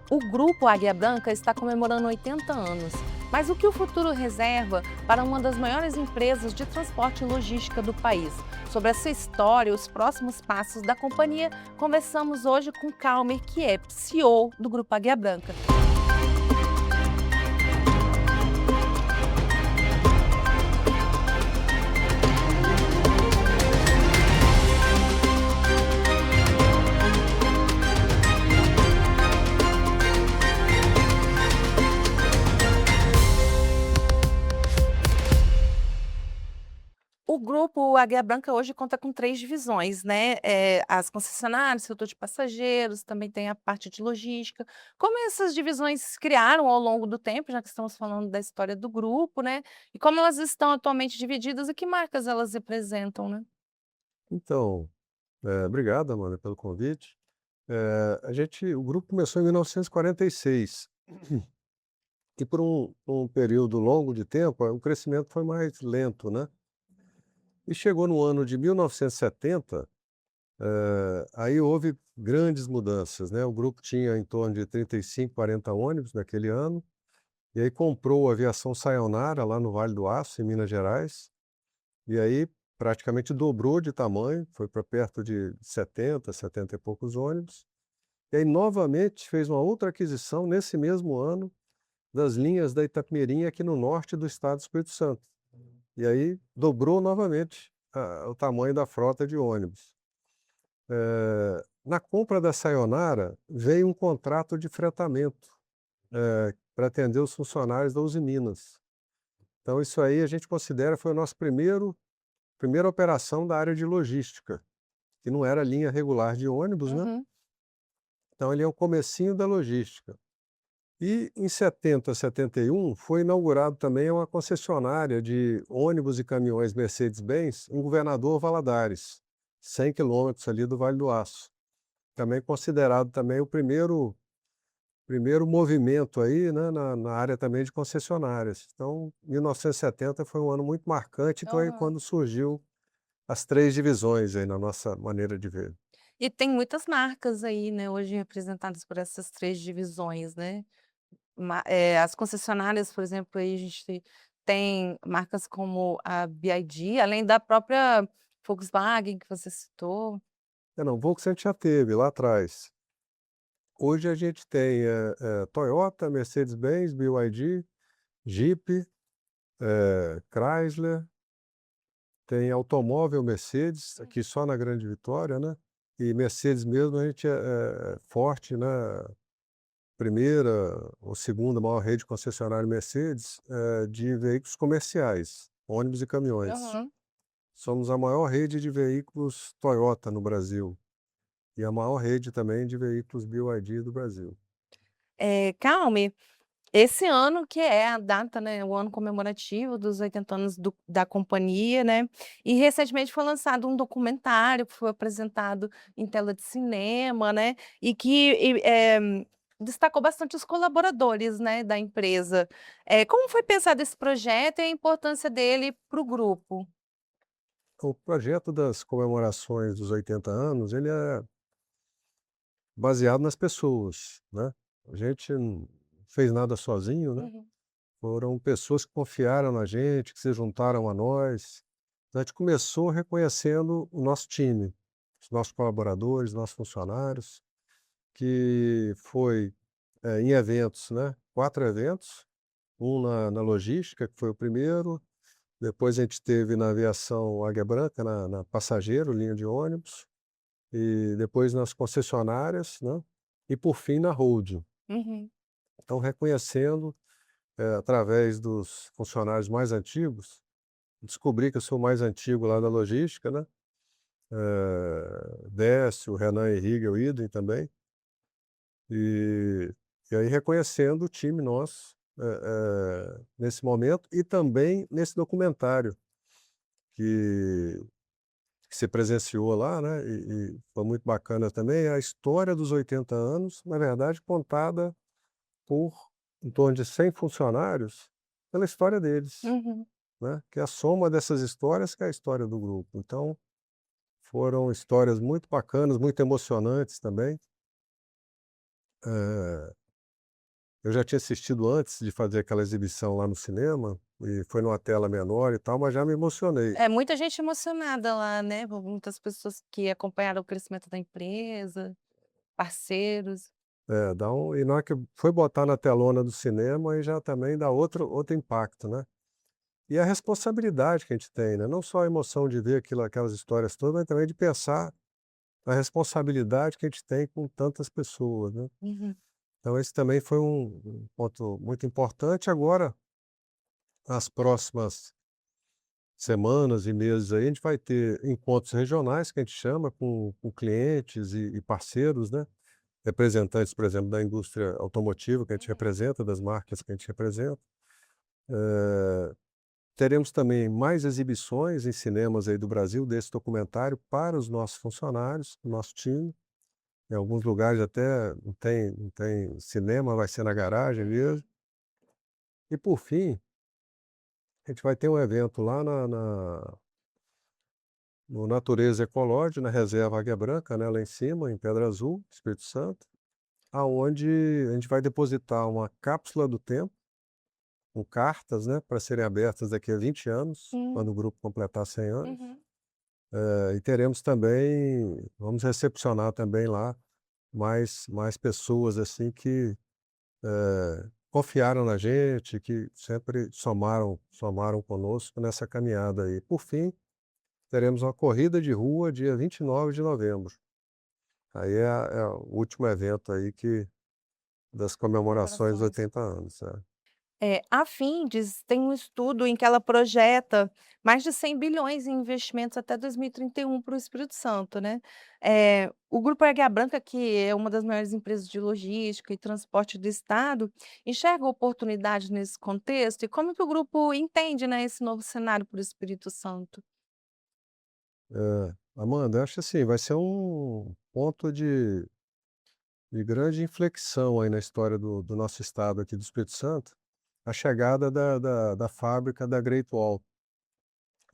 O Grupo Águia Branca está comemorando 80 anos. Mas o que o futuro reserva para uma das maiores empresas de transporte e logística do país? Sobre essa história e os próximos passos da companhia, conversamos hoje com Calmer, que é CEO do Grupo Águia Branca. O Grupo Águia Branca hoje conta com 3 divisões, né, as concessionárias, setor de passageiros, também tem a parte de logística. Como essas divisões se criaram ao longo do tempo, já que estamos falando da história do grupo, né, e como elas estão atualmente divididas e que marcas elas representam, né? Então, obrigado, Amanda, pelo convite. O grupo começou em 1946 e por um período longo de tempo, o crescimento foi mais lento, né. E chegou no ano de 1970, aí houve grandes mudanças, né. O grupo tinha em torno de 35, 40 ônibus naquele ano, e aí comprou a Aviação Sayonara lá no Vale do Aço, em Minas Gerais, e aí praticamente dobrou de tamanho, foi para perto de 70, 70 e poucos ônibus. E aí novamente fez uma outra aquisição nesse mesmo ano das linhas da Itapemirim aqui no norte do estado do Espírito Santo. E aí dobrou novamente o tamanho da frota de ônibus. Na compra da Sayonara veio um contrato de fretamento, para atender os funcionários da Uzi Minas. Então isso aí a gente considera foi o nosso primeira operação da área de logística, que não era linha regular de ônibus, né, Uhum. então ele é o comecinho da logística. E em 70, 71, foi inaugurado também uma concessionária de ônibus e caminhões Mercedes-Benz em Governador Valadares, 100 quilômetros ali do Vale do Aço. Também considerado também o primeiro movimento aí, né, na área também de concessionárias. Então, 1970 foi um ano muito marcante, que foi Aham. quando surgiu as 3 divisões aí na nossa maneira de ver. E tem muitas marcas aí, né, hoje representadas por essas 3 divisões, né. As concessionárias, por exemplo, aí a gente tem marcas como a BYD, além da própria Volkswagen que você citou. Não, Volks a gente já teve lá atrás. Hoje a gente tem, Toyota, Mercedes-Benz, BYD, Jeep, Chrysler, tem automóvel Mercedes, aqui só na Grande Vitória, né, e Mercedes mesmo a gente é forte, né, primeira ou segunda maior rede concessionária Mercedes, de veículos comerciais, ônibus e caminhões. Aham. Somos a maior rede de veículos Toyota no Brasil, e a maior rede também de veículos BYD do Brasil. Calme, esse ano que é a data, né, o ano comemorativo dos 80 anos da companhia, né, e recentemente foi lançado um documentário que foi apresentado em tela de cinema, né, e que destacou bastante os colaboradores, né, da empresa. Como foi pensado esse projeto e a importância dele para o grupo? O projeto das comemorações dos 80 anos, ele é baseado nas pessoas, né. A gente não fez nada sozinho, né, Uhum. foram pessoas que confiaram na gente, que se juntaram a nós. A gente começou reconhecendo o nosso time, os nossos colaboradores, nossos funcionários, que foi, em eventos, né, 4 eventos, um na logística, que foi o primeiro, depois a gente teve na aviação Águia Branca, na passageiro, linha de ônibus, e depois nas concessionárias, né, e por fim na holding. Uhum. Então reconhecendo, através dos funcionários mais antigos, descobri que eu sou o mais antigo lá da logística, né, Décio, Renan Henrique, o idem também, e e aí reconhecendo o time nosso, nesse momento e também nesse documentário que você presenciou lá, né, e foi muito bacana também, a história dos 80 anos, na verdade contada por em torno de 100 funcionários, pela história deles, Uhum. né, que é a soma dessas histórias que é a história do grupo. Então, foram histórias muito bacanas, muito emocionantes também. Eu já tinha assistido antes de fazer aquela exibição lá no cinema, e foi numa tela menor e tal, mas já me emocionei. É muita gente emocionada lá, né, muitas pessoas que acompanharam o crescimento da empresa, parceiros. É, e na hora que foi botar na telona do cinema, aí já também dá outro impacto, né. E a responsabilidade que a gente tem, né, não só a emoção de ver aquelas histórias todas, mas também de pensar na responsabilidade que a gente tem com tantas pessoas, né. Uhum. Então esse também foi um ponto muito importante. Agora, nas próximas semanas e meses aí, a gente vai ter encontros regionais, que a gente chama, com clientes e parceiros, né, representantes, por exemplo, da indústria automotiva que a gente Uhum. representa, das marcas que a gente representa. Eh, Teremos também mais exibições em cinemas aí do Brasil desse documentário para os nossos funcionários, o nosso time. Em alguns lugares até não tem cinema, vai ser na garagem mesmo. E por fim, a gente vai ter um evento lá no Natureza Ecológica, na reserva Águia Branca, né, lá em cima, em Pedra Azul, Espírito Santo, aonde a gente vai depositar uma cápsula do tempo, com cartas, né, para serem abertas daqui a 20 anos, Hum. quando o grupo completar 100 anos. Uhum. E teremos também, vamos recepcionar também lá mais pessoas, assim, que, confiaram na gente, que sempre somaram conosco nessa caminhada aí. Por fim, teremos uma corrida de rua dia 29 de novembro. Aí é o último evento aí das comemorações dos Comemorações. 80 anos, é. A Findes tem um estudo em que ela projeta mais de 100 bilhões em investimentos até 2031 para o Espírito Santo, né. O Grupo Águia Branca, que é uma das maiores empresas de logística e transporte do estado, enxerga oportunidade nesse contexto e como que o grupo entende, né, esse novo cenário para o Espírito Santo? Amanda, eu acho assim, vai ser um ponto de grande inflexão aí na história do nosso estado aqui do Espírito Santo, a chegada da fábrica da Great Wall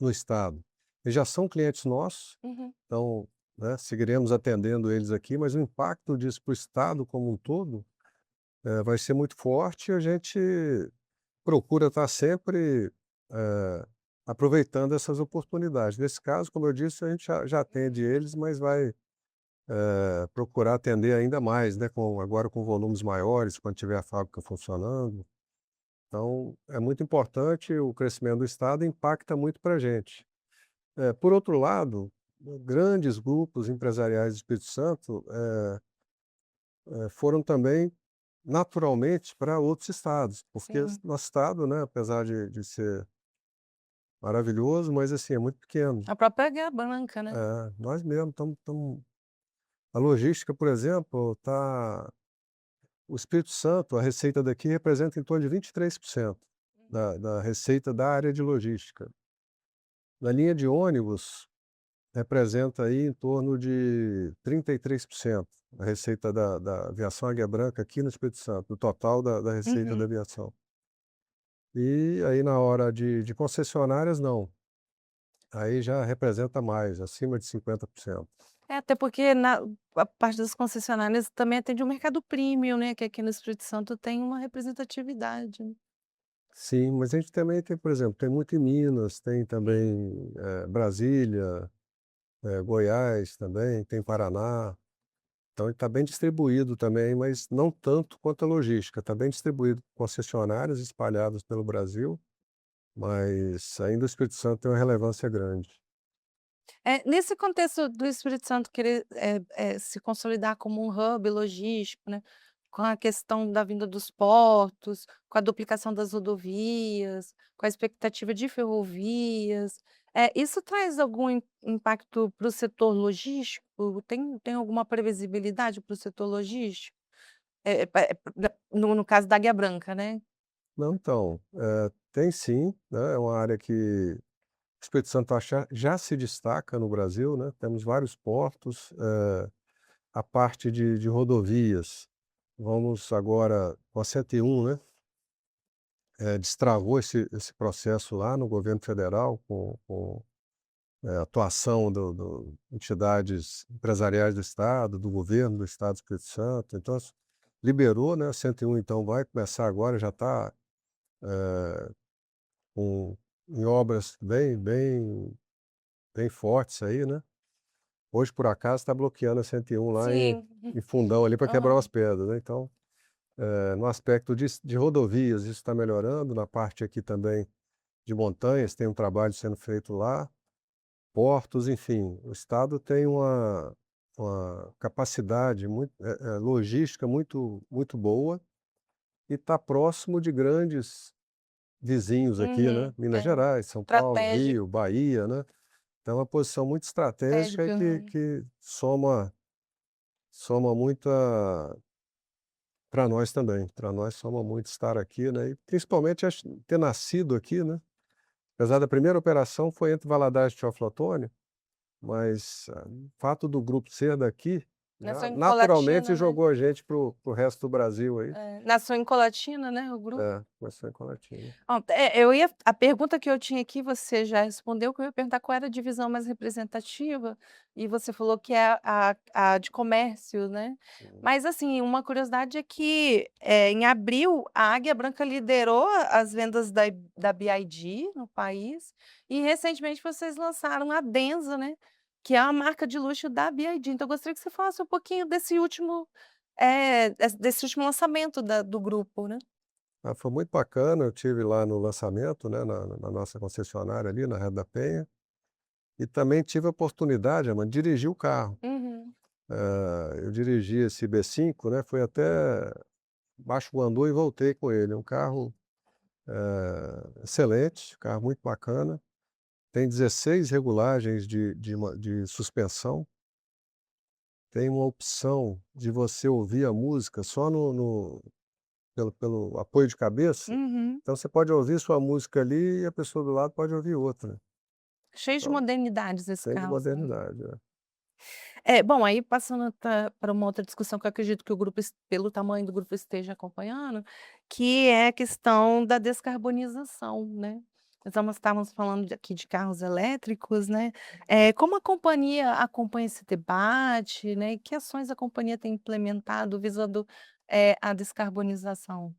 no estado. Eles já são clientes nossos, Uhum. então, né, seguiremos atendendo eles aqui, mas o impacto disso para o estado como um todo, vai ser muito forte, e a gente procura estar sempre, eh, aproveitando essas oportunidades. Nesse caso, como eu disse, a gente já atende eles, mas vai, procurar atender ainda mais, né, agora com volumes maiores, quando tiver a fábrica funcionando. Então, é muito importante, o crescimento do estado impacta muito para a gente. Por outro lado, grandes grupos empresariais do Espírito Santo, foram também naturalmente para outros estados, porque Sim. nosso estado, né, apesar de ser maravilhoso, mas assim, é muito pequeno. A própria Águia Branca, né. Nós mesmos estamos a logística, por exemplo, o Espírito Santo, a receita daqui representa em torno de 23% da receita da área de logística. Na linha de ônibus, representa aí em torno de 33% a receita da aviação Águia Branca aqui no Espírito Santo, do total da receita da Uhum. aviação. E aí na hora de concessionárias não, aí já representa mais, acima de 50%. Até porque a parte das concessionárias também atende o mercado premium, né, que aqui no Espírito Santo tem uma representatividade, né. Sim, mas a gente também tem, por exemplo, tem muito em Minas, tem também, Brasília, Goiás também, tem Paraná. Então ele está bem distribuído também, mas não tanto quanto a logística, está bem distribuído, concessionárias espalhadas pelo Brasil, mas ainda o Espírito Santo tem uma relevância grande. Nesse contexto do Espírito Santo querer, se consolidar como um hub logístico, né, com a questão da vinda dos portos, com a duplicação das rodovias, com a expectativa de ferrovias, isso traz algum impacto para o setor logístico? Tem alguma previsibilidade para o setor logístico? No caso da Águia Branca, né? Não, então, tem sim, né, é uma área que o Espírito Santo já se destaca no Brasil, né, temos vários portos, a parte de rodovias, vamos agora com a 101, né, destravou esse processo lá no governo federal com atuação do entidades empresariais do estado, do governo do estado do Espírito Santo. Então, liberou, né, a 101 então vai começar agora, já está com em obras bem fortes aí, né. Hoje, por acaso, está bloqueando a 101 lá Sim. em Fundão ali para quebrar umas Aham. pedras, né, então, no aspecto de rodovias isso está melhorando, na parte aqui também de montanhas tem um trabalho sendo feito lá, portos, enfim, o estado tem uma capacidade logística muito boa e está próximo de grandes vizinhos aqui, né, Uhum. Minas É, Gerais, São Paulo, estratégico, Rio, Bahia, né. Então é uma posição muito estratégica e estratégico, que né. que soma muita para nós também, para nós soma muito estar aqui, né, e principalmente acho ter nascido aqui, né, apesar da primeira operação foi entre Valadares e Teoflotone, mas o fato do grupo ser daqui, Nasceu em naturalmente Colatina, né. jogou a gente para o resto do Brasil aí. É, nasceu em Colatina, né, o grupo. É, começou em Colatina. Ó, eu ia a pergunta que eu tinha aqui, você já respondeu, que eu ia perguntar qual era a divisão mais representativa, e você falou que é a de comércio, né. Sim. Mas, assim, uma curiosidade é que, em abril, a Águia Branca liderou as vendas da BYD no país, e recentemente vocês lançaram a Denza, né, que é a marca de luxo da BYD. Então eu gostaria que você falasse um pouquinho desse último lançamento do grupo, né. Ah, foi muito bacana, eu tive lá no lançamento, né, na nossa concessionária ali na Rede da Penha, e também tive a oportunidade, Amanda, de dirigir o carro. Uhum. Eu dirigi esse B5, né, fui até Baixo Guandu e voltei com ele, um carro, excelente, carro muito bacana, tem 16 regulagens de suspensão, tem uma opção de você ouvir a música só pelo apoio de cabeça, Uhum. então você pode ouvir sua música ali e a pessoa do lado pode ouvir outra. Cheio de Então, modernidades esse cheio de carro, sim. modernidade, é. É, bom, aí passando para uma outra discussão que eu acredito que o grupo pelo tamanho do grupo esteja acompanhando, que é a questão da descarbonização, né. Estávamos falando aqui de carros elétricos, né, como a companhia acompanha esse debate, né, e que ações a companhia tem implementado visando, a descarbonização?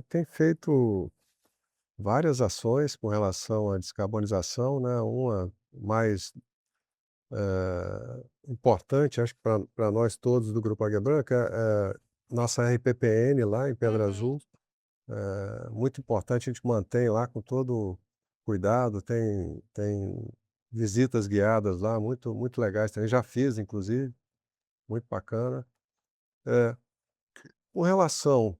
Tem feito várias ações com relação à descarbonização, né, uma mais, importante, acho que para nós todos do Grupo Águia Branca, nossa RPPN lá em Pedra Uhum. Azul, muito importante, a gente mantém lá com todo cuidado, tem visitas guiadas lá muito legais também, já fiz inclusive, muito bacana. Eh, com relação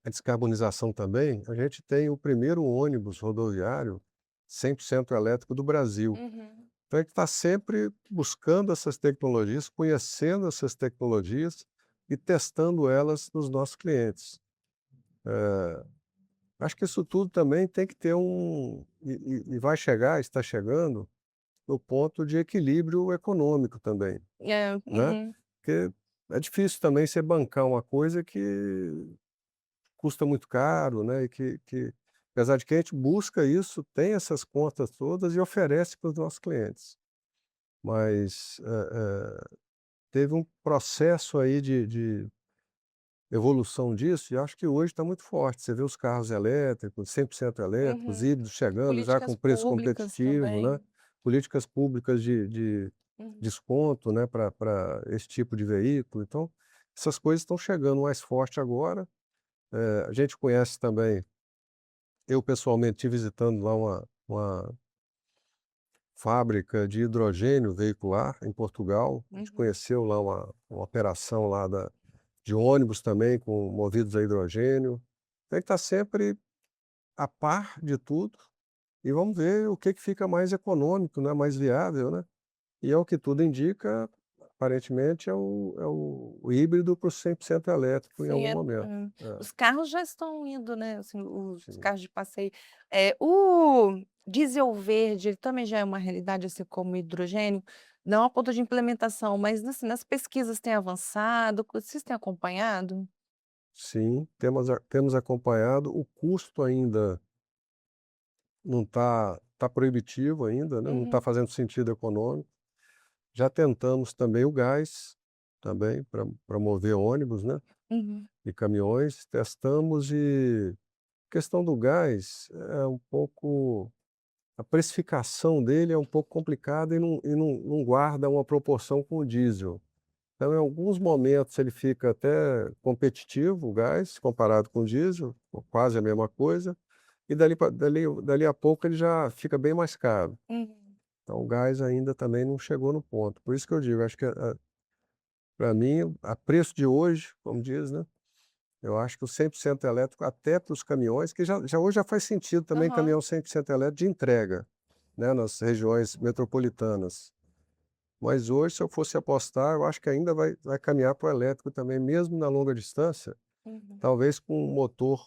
à descarbonização também, a gente tem o primeiro ônibus rodoviário 100% elétrico do Brasil. Uhum. Então a gente está sempre buscando essas tecnologias, conhecendo essas tecnologias e testando elas nos nossos clientes. Acho que isso tudo também tem que ter e vai chegar, está chegando, no ponto de equilíbrio econômico também, É, né. uhum. Porque é difícil também você bancar uma coisa que custa muito caro, né, e que apesar de que a gente busca isso, tem essas contas todas e oferece para os nossos clientes. Mas, teve um processo aí de evolução disso e acho que hoje está muito forte. Você vê os carros elétricos, 100% elétricos, Uhum. híbridos chegando já com Políticas preço públicas competitivo, né, também. políticas públicas de Uhum. desconto, né, para esse tipo de veículo. Então, essas coisas estão chegando mais forte agora. A gente conhece também, eu pessoalmente estive visitando lá uma fábrica de hidrogênio veicular em Portugal. A gente Uhum. conheceu lá uma operação lá de ônibus também com movidos a hidrogênio. Tem que estar sempre a par de tudo e vamos ver o que fica mais econômico, né, mais viável, né. E ao que tudo indica, aparentemente é o híbrido para o 100% elétrico em Sim, algum momento. É, os carros já estão indo, né, assim, os sim. carros de passeio. O diesel verde, ele também já é uma realidade, assim como o hidrogênio? Não a ponto de implementação, mas, assim, nas pesquisas tem avançado, vocês têm acompanhado? Sim, temos acompanhado, o custo ainda não está proibitivo ainda, né, não está Uhum. fazendo sentido econômico. Já tentamos também o gás, também para mover ônibus, né, Uhum. e caminhões, testamos e questão do gás é um pouco a precificação dele é um pouco complicada e não guarda uma proporção com o diesel. Então, em alguns momentos ele fica até competitivo, o gás, comparado com o diesel, ou quase a mesma coisa, e dali a pouco ele já fica bem mais caro. Uhum. Então o gás ainda também não chegou no ponto. Por isso que eu digo, acho que para mim, a preço de hoje, como diz, né, eu acho que o 100% elétrico até para os caminhões, que já hoje já faz sentido também Aham. caminhão 100% elétrico de entrega, né, nas regiões metropolitanas. Mas hoje, se eu fosse apostar, eu acho que ainda vai caminhar para o elétrico também, mesmo na longa distância, Uhum. talvez com um motor,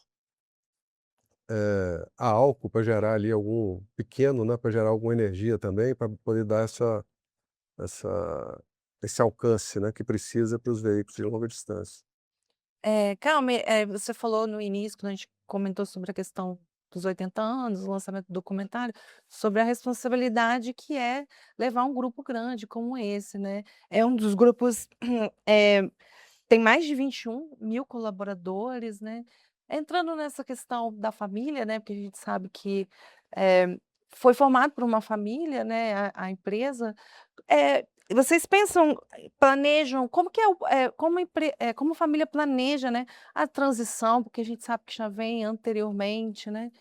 a álcool para gerar ali algum pequeno, né, para gerar alguma energia também, para poder dar essa esse alcance, né, que precisa para os veículos de longa distância. Calma, você falou no início, quando a gente comentou sobre a questão dos 80 anos, o lançamento do documentário, sobre a responsabilidade que é levar um grupo grande como esse, né. É um dos grupos, eh, tem mais de 21.000 colaboradores, né. Entrando nessa questão da família, né, porque a gente sabe que, eh, foi formado por uma família, né, a empresa. Vocês pensam, planejam como que é como a família planeja, né, a transição, porque a gente sabe que já vem anteriormente, né,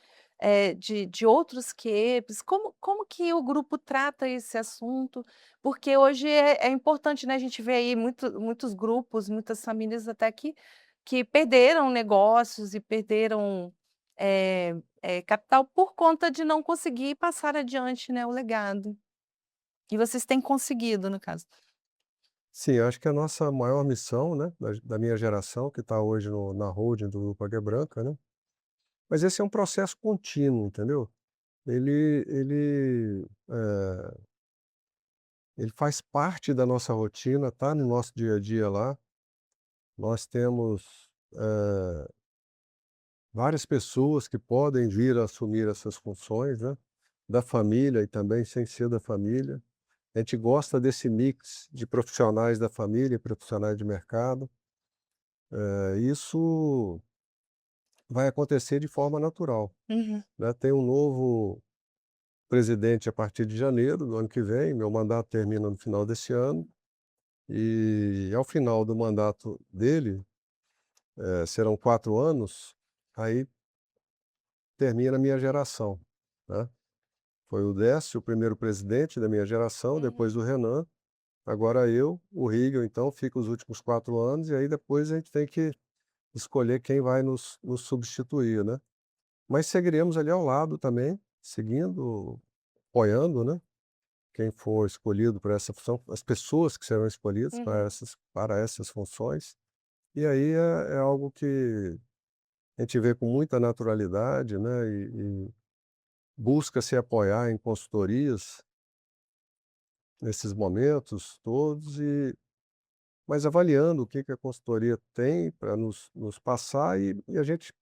de outros quiebres, como que o grupo trata esse assunto? Porque hoje é importante, né, a gente vê aí muitos grupos, muitas famílias até que perderam negócios e perderam, capital por conta de não conseguir passar adiante, né, o legado. E vocês têm conseguido, no caso. Sim, eu acho que a nossa maior missão, né, da minha geração, que está hoje na holding do Grupo Águia Branca, né, mas esse é um processo contínuo, entendeu? Ele faz parte da nossa rotina, tá no nosso dia a dia lá. Nós temos, várias pessoas que podem vir a assumir essas funções, né, da família e também sem ser da família. A gente gosta desse mix de profissionais da família e profissionais de mercado. Isso vai acontecer de forma natural, Uhum, né. Tem um novo presidente a partir de janeiro do ano que vem, meu mandato termina no final desse ano, e ao final do mandato dele, serão 4 anos, aí termina a minha geração, né. Foi o Décio, o primeiro presidente da minha geração, uhum, depois o Renan, agora eu, o Rigel, então fica os últimos 4 anos, e aí depois a gente tem que escolher quem vai nos substituir, né. Mas seguiremos ali ao lado também, seguindo, apoiando, né, quem for escolhido para essa função, as pessoas que serão escolhidas uhum, para essas funções. E aí é algo que a gente vê com muita naturalidade, né, e busca se apoiar em consultorias nesses momentos todos, mas avaliando o que que a consultoria tem para nos passar e a gente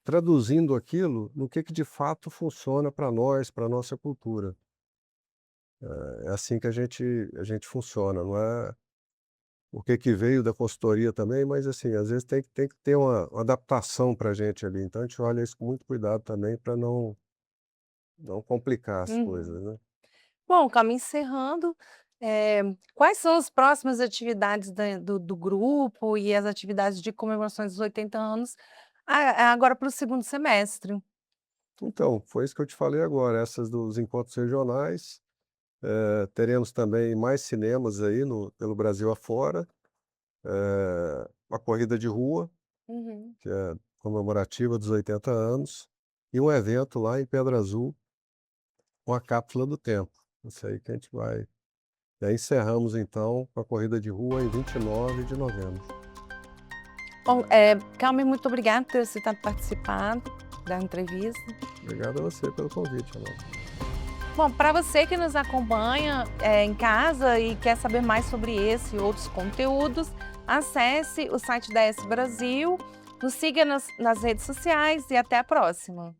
traduzindo aquilo no que de fato funciona para nós, para a nossa cultura. É assim que a gente funciona, não é o que que veio da consultoria também, mas assim, às vezes tem que ter uma adaptação para a gente ali, então a gente olha isso com muito cuidado também para não complicar as uhum. coisas, né. Bom, calma, encerrando, quais são as próximas atividades do grupo e as atividades de comemorações dos 80 anos, agora para o segundo semestre? Então, foi isso que eu te falei agora, essas dos encontros regionais, teremos também mais cinemas aí pelo Brasil afora, uma corrida de rua, Uhum. que é comemorativa dos 80 anos, e um evento lá em Pedra Azul, com a cápsula do tempo. Isso aí que a gente vai e aí encerramos então com a corrida de rua em 29 de novembro. Bom, Carmen, muito obrigada por ter aceitado participar da entrevista. Obrigado a você pelo convite, Amanda. Bom, para você que nos acompanha, em casa e quer saber mais sobre esse e outros conteúdos, acesse o site da S Brasil, nos siga nas redes sociais e até a próxima.